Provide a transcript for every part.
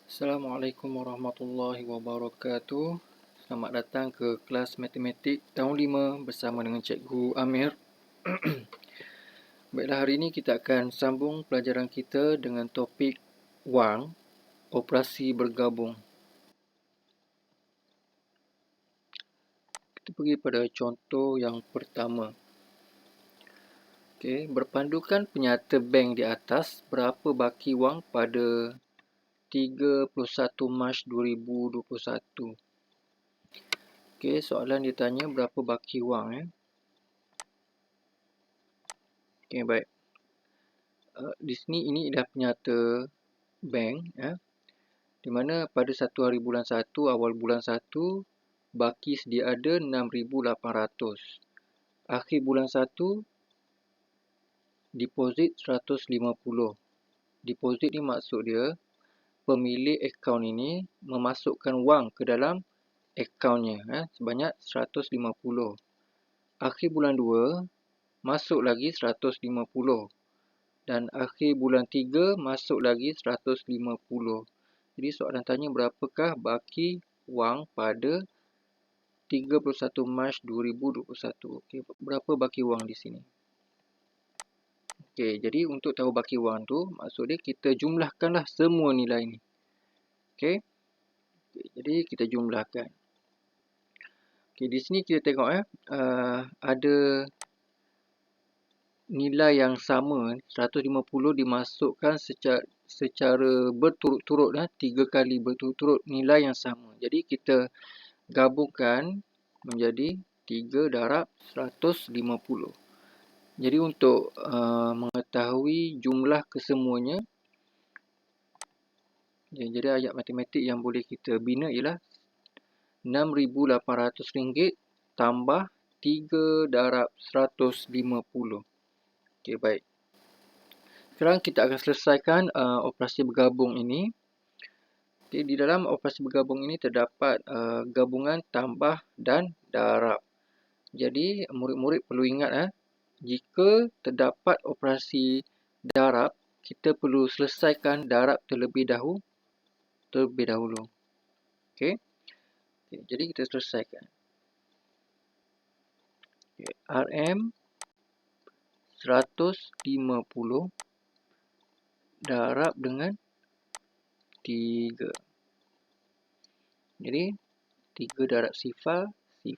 Assalamualaikum warahmatullahi wabarakatuh. Selamat datang ke kelas matematik tahun 5 bersama dengan Cikgu Amir. Baiklah, hari ini kita akan sambung pelajaran kita dengan topik wang, operasi bergabung. Kita pergi pada contoh yang pertama. Okey, berpandukan penyata bank di atas, berapa baki wang pada 31 Mac 2021? Okey, soalan dia tanya berapa baki wang Okey, baik. Di sini ini dah penyata bank di mana pada 1 hari bulan 1 awal bulan 1 baki sedia ada 6,800. Akhir bulan 1 deposit 150. Deposit ni maksud dia pemilik akaun ini memasukkan wang ke dalam akaunnya sebanyak 150. Akhir bulan 2 masuk lagi 150. Dan akhir bulan 3 masuk lagi 150. Jadi soalan tanya berapakah baki wang pada 31 Mac 2021. Okey, berapa baki wang di sini? Okey, jadi untuk tahu baki wang tu, maksud dia kita jumlahkanlah semua nilai ni. Okey. Jadi kita jumlahkan. Okey, di sini kita tengok ada nilai yang sama 150 dimasukkan secara berturut-turut 3 kali berturut-turut nilai yang sama. Jadi kita gabungkan menjadi 3 darab 150. Jadi untuk mengetahui jumlah kesemuanya, jadi ayat matematik yang boleh kita bina ialah RM6,800 tambah 3 darab 150. Okey, baik. Sekarang kita akan selesaikan operasi bergabung ini. Okay, di dalam operasi bergabung ini terdapat gabungan, tambah dan darab. Jadi murid-murid perlu ingat jika terdapat operasi darab, kita perlu selesaikan darab terlebih dahulu. Okey. Jadi kita selesaikan. RM 150 darab dengan 3. Jadi 3 darab sifar, 3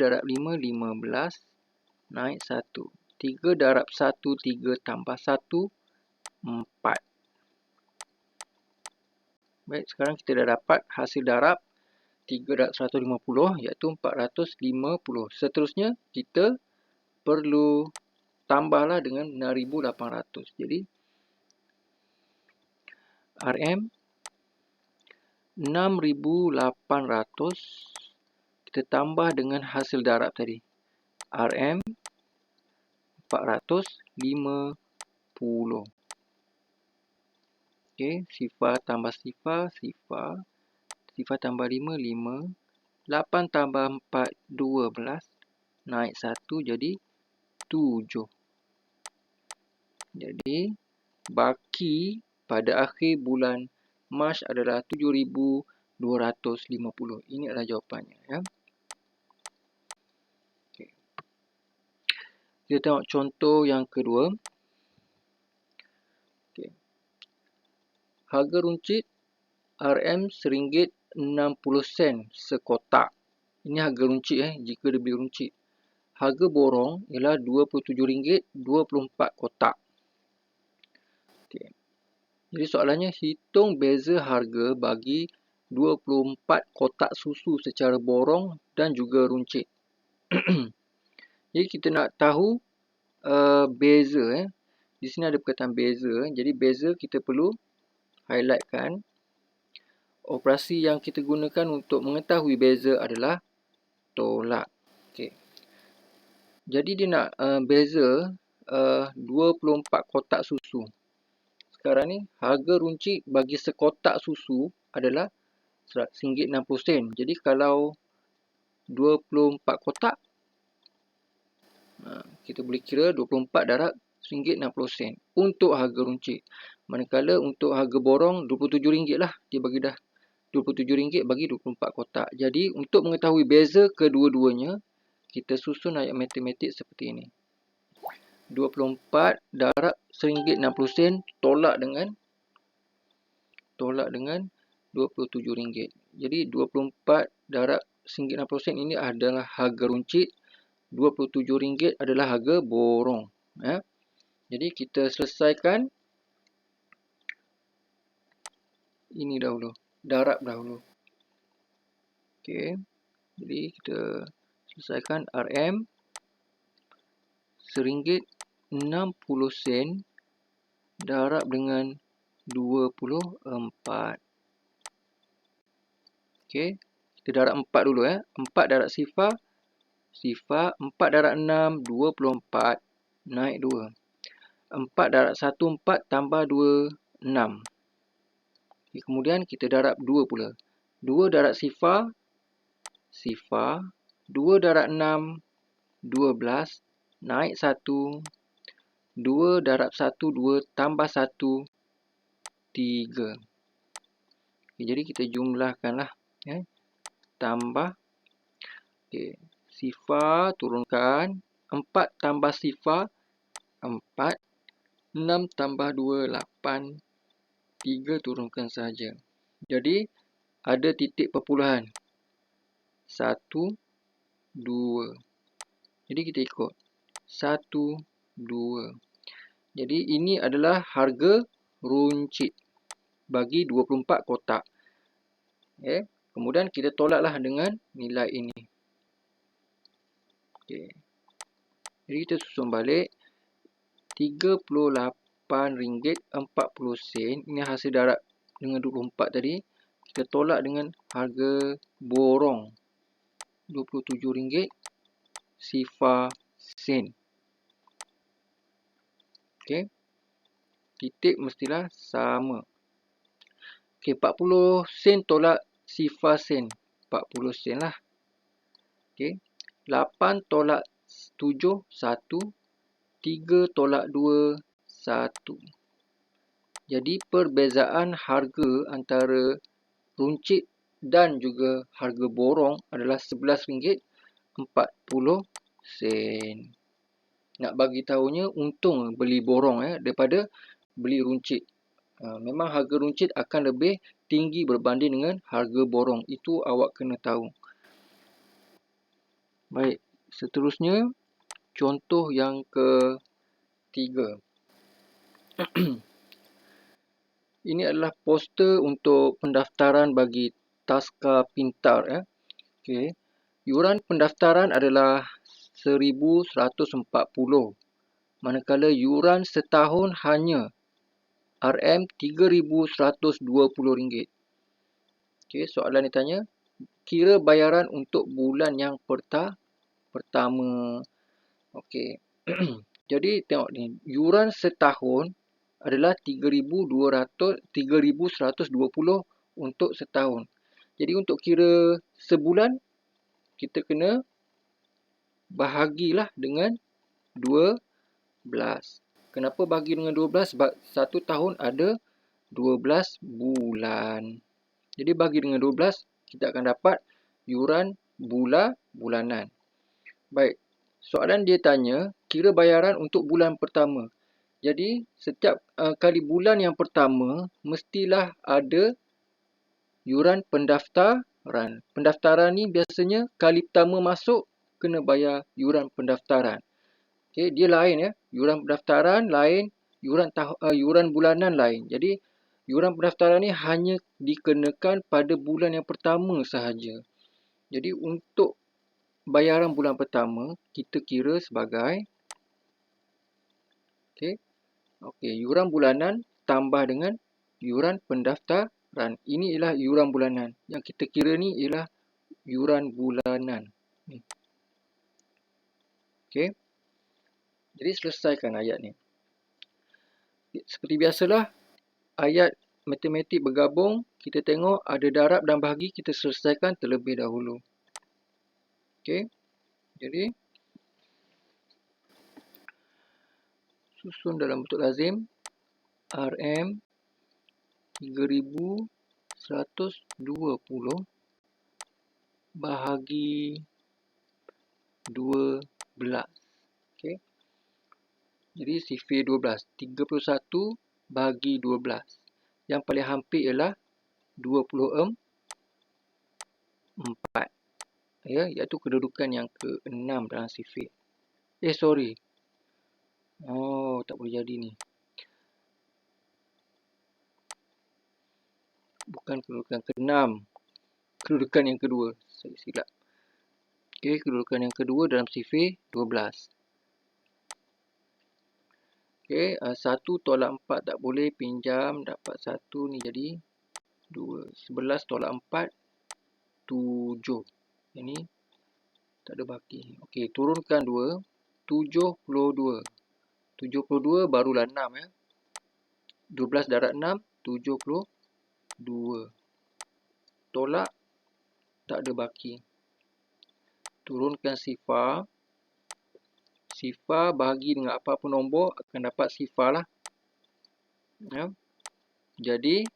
darab 5, 15, naik 1. 3 darab 1, 3 tambah 1, 4. Baik, sekarang kita dah dapat hasil darab 3 darab 150 iaitu 450. Seterusnya kita perlu tambahlah dengan 6,800. Jadi RM 6,800 kita tambah dengan hasil darab tadi. RM 450. Okey, sifar tambah sifar, sifar. Sifar tambah 5, 5. 8 tambah 4, 12. Naik 1 jadi 7. Jadi baki pada akhir bulan Mac adalah 7,250. Ini adalah jawapannya Okay. Kita tengok contoh yang kedua. Okay. Harga runcit RM RM1.60 sekotak. Ini harga runcit jika dia beli runcit. Harga borong ialah RM27.24 kotak. Okay. Jadi soalannya hitung beza harga bagi 24 kotak susu secara borong dan juga runcit. Jadi kita nak tahu beza Di sini ada perkataan beza Jadi beza kita perlu highlightkan. Operasi yang kita gunakan untuk mengetahui beza adalah tolak. Okey. Jadi dia nak beza 24 kotak susu. Sekarang ni harga runcit bagi sekotak susu adalah RM1.60. Jadi kalau 24 kotak, kita boleh kira 24 darab RM1.60 untuk harga runcit. Manakala untuk harga borong RM27 lah. Dia bagi dah RM27 bagi 24 kotak. Jadi untuk mengetahui beza kedua-duanya, kita susun ayat matematik seperti ini. 24 darab RM1.60 tolak dengan RM27. Jadi 24 darab RM1.60 ini adalah harga runcit. RM27 adalah harga borong. Jadi kita selesaikan ini dahulu. Darab dahulu. Okey. Jadi kita selesaikan RM RM1.60 darab dengan 24. Okey. Kita darab 4 dulu 4 darab sifar. 4 darab 6, 24. Naik 2. 4 darab 1, 4 tambah 2, 6. Okay, kemudian kita darab 2 pula. 2 darab sifar. 2 darab 6, 12. Naik 1. 2 darab 1, 2 tambah 1, 3. Okay, jadi kita jumlahkanlah. Tambah. Okay. Sifar turunkan. 4 tambah sifar. 4. 6 tambah 2, 8. 3 turunkan saja. Jadi, ada titik perpuluhan. 1, 2. Jadi, kita ikut. 1, 2. Jadi, ini adalah harga runcit bagi 24 kotak. Okay. Kemudian, kita tolaklah dengan nilai ini. Okay. Jadi, kita susun balik. RM38.40. Ini hasil darab dengan 24 tadi. Kita tolak dengan harga borong. RM27 sifar sen. Okey. Titik mestilah sama. Okey, 40 sen tolak sifar sen. 40 sen lah. Okey. 8 tolak 7, 1. 3 tolak 2, 1. Jadi perbezaan harga antara runcit dan juga harga borong adalah RM11.40. Nak bagi tahunya untung beli borong daripada beli runcit. Memang harga runcit akan lebih tinggi berbanding dengan harga borong. Itu awak kena tahu. Baik, seterusnya contoh yang ketiga. Ini adalah poster untuk pendaftaran bagi Taska Pintar. Okay. Yuran pendaftaran adalah RM1,140. Manakala yuran setahun hanya RM3,120. Okay, soalan ni tanya, kira bayaran untuk bulan yang pertama. Okey. Jadi tengok ni, yuran setahun adalah RM3,120 untuk setahun. Jadi untuk kira sebulan, kita kena bahagilah dengan 12. Kenapa bagi dengan 12? Sebab satu tahun ada 12 bulan. Jadi bagi dengan 12, kita akan dapat yuran bulanan. Baik, soalan dia tanya, kira bayaran untuk bulan pertama. Jadi, setiap kali bulan yang pertama, mestilah ada yuran pendaftaran. Pendaftaran ni biasanya kali pertama masuk, kena bayar yuran pendaftaran. Okay, dia lain Yuran pendaftaran lain, yuran bulanan lain. Jadi, yuran pendaftaran ni hanya dikenakan pada bulan yang pertama sahaja. Jadi, untuk bayaran bulan pertama, kita kira sebagai yuran bulanan tambah dengan yuran pendaftaran. Ini ialah yuran bulanan. Yang kita kira ni ialah yuran bulanan. Okey. Jadi selesaikan ayat ni. Seperti biasalah, ayat matematik bergabung, kita tengok ada darab dan bahagi, kita selesaikan terlebih dahulu. Okey. Jadi, susun dalam bentuk lazim. RM 3120 bahagi 12. Okey. Jadi sifir 12. 31 bahagi 12. Yang paling hampir ialah 24. Ya, iaitu kedudukan yang ke-6 dalam sifir. Sorry. Oh, tak boleh jadi ni. Bukan kedudukan ke-6. Kedudukan yang kedua. Saya silap. Okey, kedudukan yang kedua dalam sifir 12. Okey, 1 tolak 4 tak boleh. Pinjam, dapat 1 ni jadi 2. 11 tolak 4, 7. Ini tak ada baki. Okey, turunkan 2. 72. 72 barulah 6 ya. 12 darab 6, 72. Tolak, tak ada baki. Turunkan sifar. Sifar bahagi dengan apa-apa nombor akan dapat sifar lah. Ya. Jadi,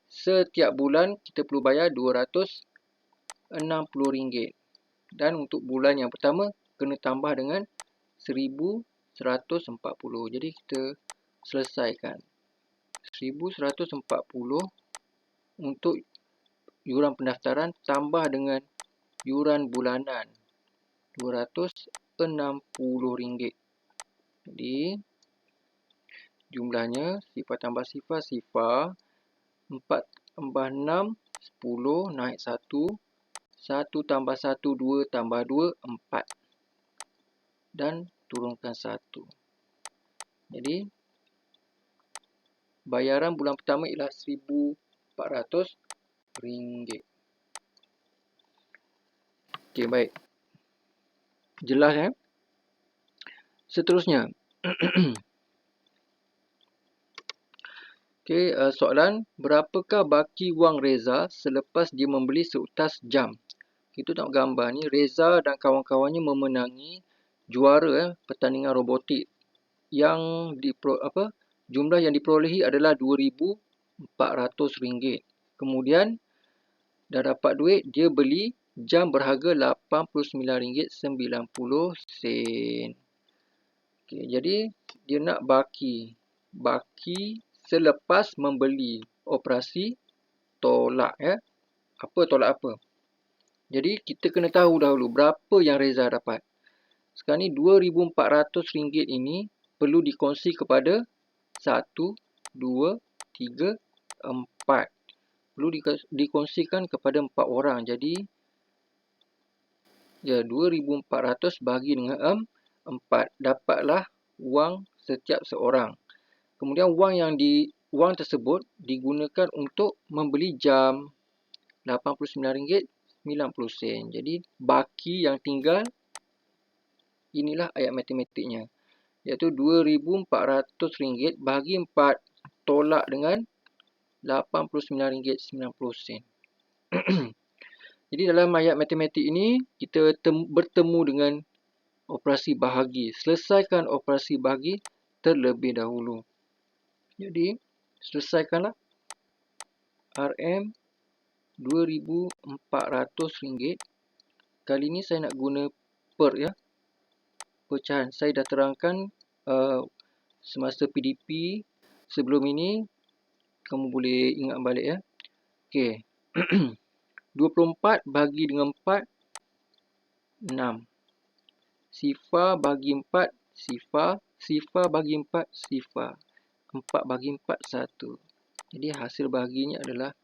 setiap bulan kita perlu bayar RM260. Dan untuk bulan yang pertama, kena tambah dengan 1140. Jadi, kita selesaikan. 1140 untuk yuran pendaftaran tambah dengan yuran bulanan RM260. Jadi jumlahnya sifar tambah sifar, 4 tambah 6, 10 naik 1. 1 tambah 1, 2 tambah 2, 4. Dan turunkan 1. Jadi bayaran bulan pertama ialah RM1,400. Okey, baik. Jelas ya? Seterusnya. Okey, soalan. Berapakah baki wang Reza selepas dia membeli seutas jam? Kita tengok gambar ni. Reza dan kawan-kawannya memenangi juara pertandingan robotik. Yang jumlah yang diperolehi adalah RM2,400. Kemudian dah dapat duit, dia beli jam berharga RM89.90. Okey, jadi dia nak baki selepas membeli. Operasi tolak ya. Apa tolak apa? Jadi kita kena tahu dahulu berapa yang Reza dapat. Sekarang ni RM2,400 ini perlu dikongsi kepada 1, 2, 3, 4. Perlu dikongsikan kepada 4 orang. Jadi ya, 2,400 bagi dengan 4. Dapatlah wang setiap seorang. Kemudian wang tersebut digunakan untuk membeli jam RM89.90. Jadi baki yang tinggal, inilah ayat matematiknya. Iaitu RM2,400 bagi 4 tolak dengan RM89.90. Jadi dalam ayat matematik ini, kita bertemu dengan operasi bahagi. Selesaikan operasi bahagi terlebih dahulu. Jadi, selesaikanlah. RM RM2,400. Kali ini saya nak guna per ya. Pecahan. Saya dah terangkan semasa PDP sebelum ini. Kamu boleh ingat balik ya. Okey. 24 bagi dengan 4, 6. Sifar bagi 4, sifar. Sifar bagi 4, sifar. 4 bagi 4, 1. Jadi hasil bahaginya adalah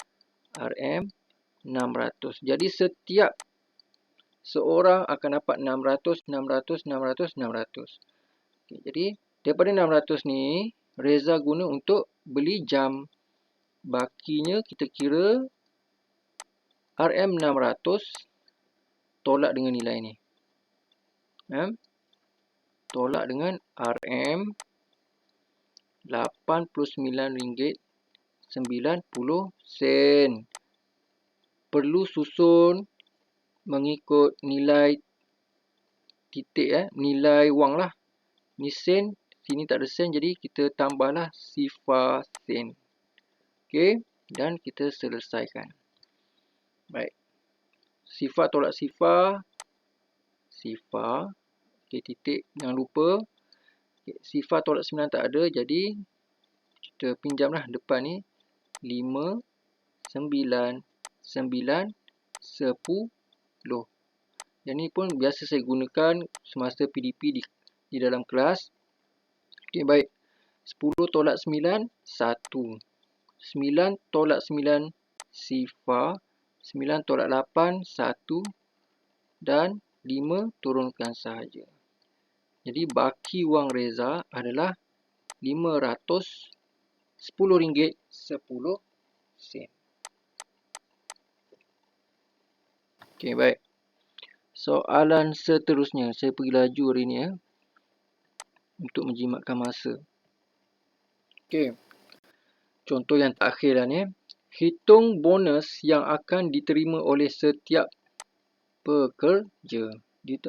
RM600. Jadi setiap seorang akan dapat 600, 600, 600, 600. Okay, jadi daripada 600 ni, Reza guna untuk beli jam. Bakinya kita kira RM600 tolak dengan nilai ni. Tolak dengan RM89.90. Perlu susun mengikut nilai titik nilai wang lah. Ni sen, Sini tak ada sen, jadi kita tambahlah sifar sen. Okey, dan kita selesaikan. Baik. Sifar tolak sifar. Sifar. Okey, titik. Jangan lupa. Okay, sifar tolak 9 tak ada, jadi kita pinjamlah depan ni. 5, 9, 9, 10. Yang ni pun biasa saya gunakan semasa PDP di dalam kelas. Okey, baik. 10 tolak 9, 1. 9 tolak 9, sifar. 9 tolak 8, 1. Dan 5 turunkan sahaja. Jadi baki wang Reza adalah RM510.10. Okey, baik. Soalan seterusnya. Saya pergi laju hari ni untuk menjimatkan masa. Okey. Contoh yang terakhir dah ni. Hitung bonus yang akan diterima oleh setiap pekerja. Dia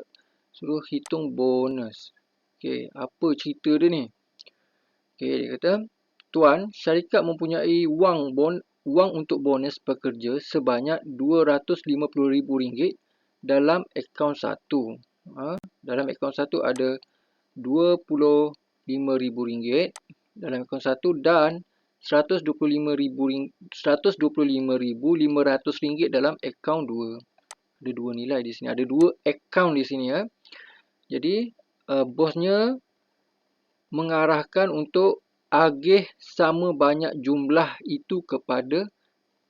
suruh hitung bonus. Okey, apa cerita dia ni? Okey, dia kata, Tuan, syarikat mempunyai wang untuk bonus pekerja sebanyak RM250,000 dalam akaun 1. Dalam akaun 1 ada RM25,000 dalam akaun 1 dan RM125,500 dalam akaun 2. Ada dua nilai di sini. Ada dua akaun di sini. Jadi, bosnya mengarahkan untuk agih sama banyak jumlah itu kepada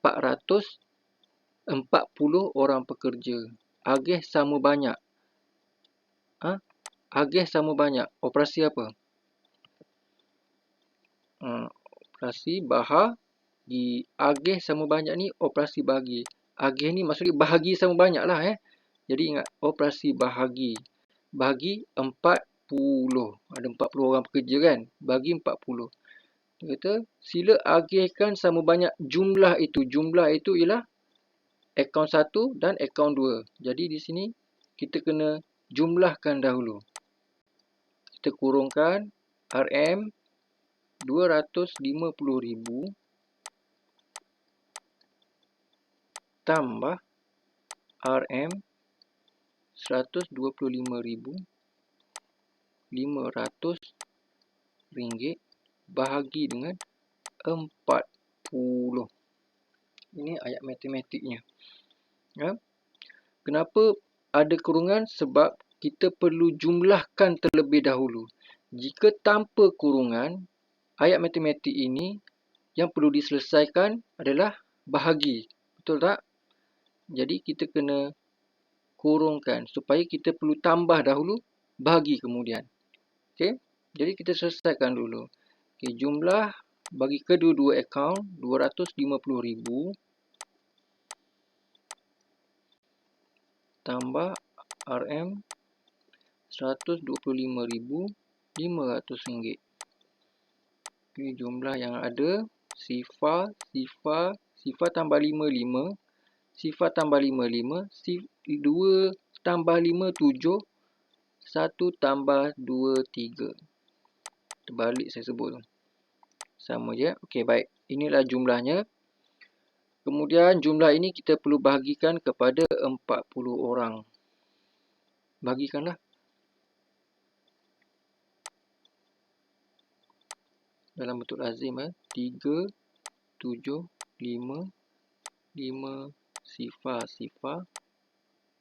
440 orang pekerja. Agih sama banyak. Agih sama banyak. Operasi apa? Operasi bahagi. Agih sama banyak ni operasi bahagi. Agih ni maksudnya bahagi sama banyak lah. Jadi ingat, operasi bahagi. Bahagi 40. Ada 40 orang pekerja kan? Bagi 40. Dia kata, sila agihkan sama banyak jumlah itu. Jumlah itu ialah akaun 1 dan akaun 2. Jadi di sini kita kena jumlahkan dahulu. Kita kurungkan RM 250,000 tambah RM 125,500 bahagi dengan 40. Ini ayat matematiknya. Kenapa ada kurungan? Sebab kita perlu jumlahkan terlebih dahulu. Jika tanpa kurungan, ayat matematik ini yang perlu diselesaikan adalah bahagi. Betul tak? Jadi kita kena kurungkan supaya kita perlu tambah dahulu, bahagi kemudian. Okey? Jadi kita selesaikan dulu. Okey, jumlah bagi kedua-dua akaun 250,000 tambah RM 125,500. Okey, jumlah yang ada sifar tambah 5, sifar tambah 5, 2 tambah 5, 7, 1 tambah 2, 3. Terbalik saya sebut. Sama je. Okey, baik. Inilah jumlahnya. Kemudian jumlah ini kita perlu bahagikan kepada 40 orang. Bagikanlah. Dalam bentuk lazim. 3, 7, 5, 5 sifar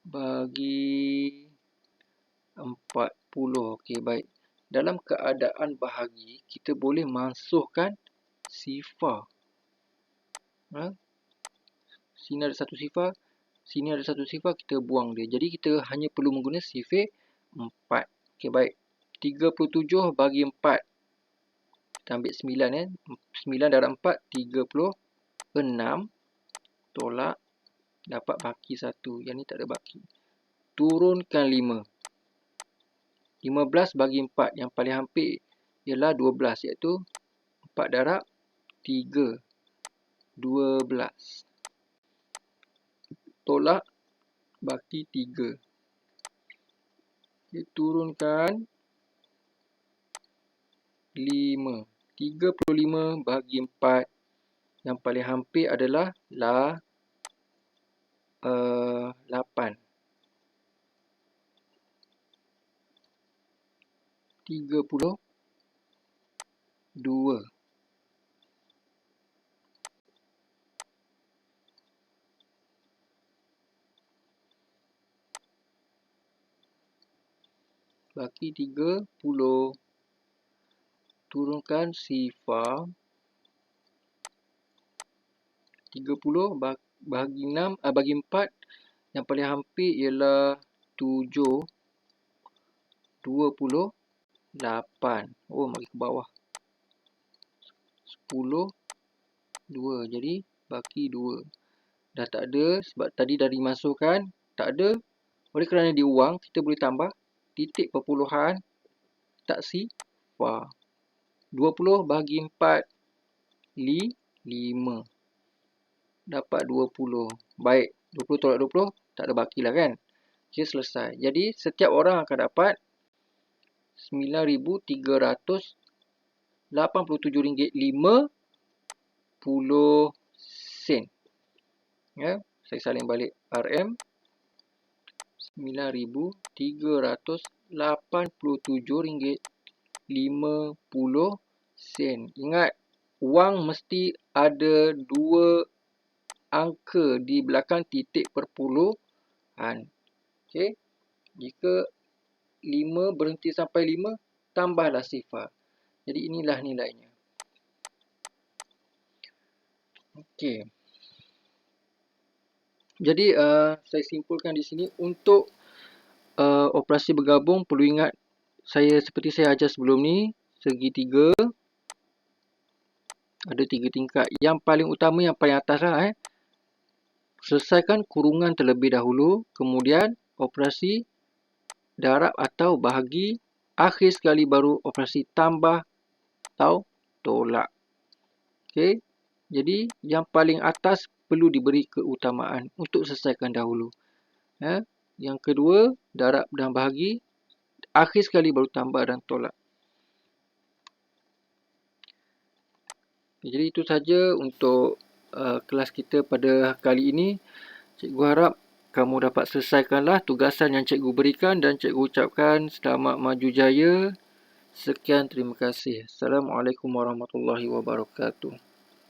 bagi 40. Okey, baik. Dalam keadaan bahagi, kita boleh masukkan sifar. Sini ada satu sifar, sini ada satu sifar, kita buang dia. Jadi kita hanya perlu menggunakan sifar 4. Okey, baik. 37 bagi 4. Kita ambil 9 9 darab 4, 36. Tolak. Dapat baki 1. Yang ni tak ada baki. Turunkan 5. 15 bagi 4. Yang paling hampir ialah 12. Iaitu 4 darab 3. 12. Tolak baki 3. Dia turunkan 5. 35 bahagi 4. Yang paling hampir adalah 8. 32. Baki 30. Turunkan sifar. 30 bahagi 6, bagi 4. Yang paling hampir ialah 7. 28. Oh, bagi ke bawah. 10. 2. Jadi, baki 2. Dah tak ada. Sebab tadi dah dimasukkan. Tak ada. Oleh kerana diuang, kita boleh tambah titik perpuluhan. Tak sifar. 20 bahagi 4. 5. Dapat 20. Baik. 20 tolak 20. Tak ada baki lah kan. Okay, selesai. Jadi, setiap orang akan dapat RM9,387.50. Ya, saya salin balik RM RM9,387.50. Ingat, wang mesti ada 2 angka di belakang titik perpuluhan. Okey. Jika 5 berhenti sampai 5, tambahlah sifar. Jadi inilah nilainya. Okey. Jadi saya simpulkan di sini, untuk operasi bergabung perlu ingat, seperti saya ajar sebelum ni, segitiga ada 3 tingkat. Yang paling utama, yang paling atas lah. Selesaikan kurungan terlebih dahulu, kemudian operasi darab atau bahagi, akhir sekali baru operasi tambah atau tolak. Okey. Jadi yang paling atas perlu diberi keutamaan untuk selesaikan dahulu. Yang kedua, darab dan bahagi, akhir sekali baru tambah dan tolak. Jadi itu saja untuk kelas kita pada kali ini. Cikgu harap kamu dapat selesaikanlah tugasan yang cikgu berikan, dan cikgu ucapkan selamat maju jaya. Sekian, terima kasih. Assalamualaikum warahmatullahi wabarakatuh.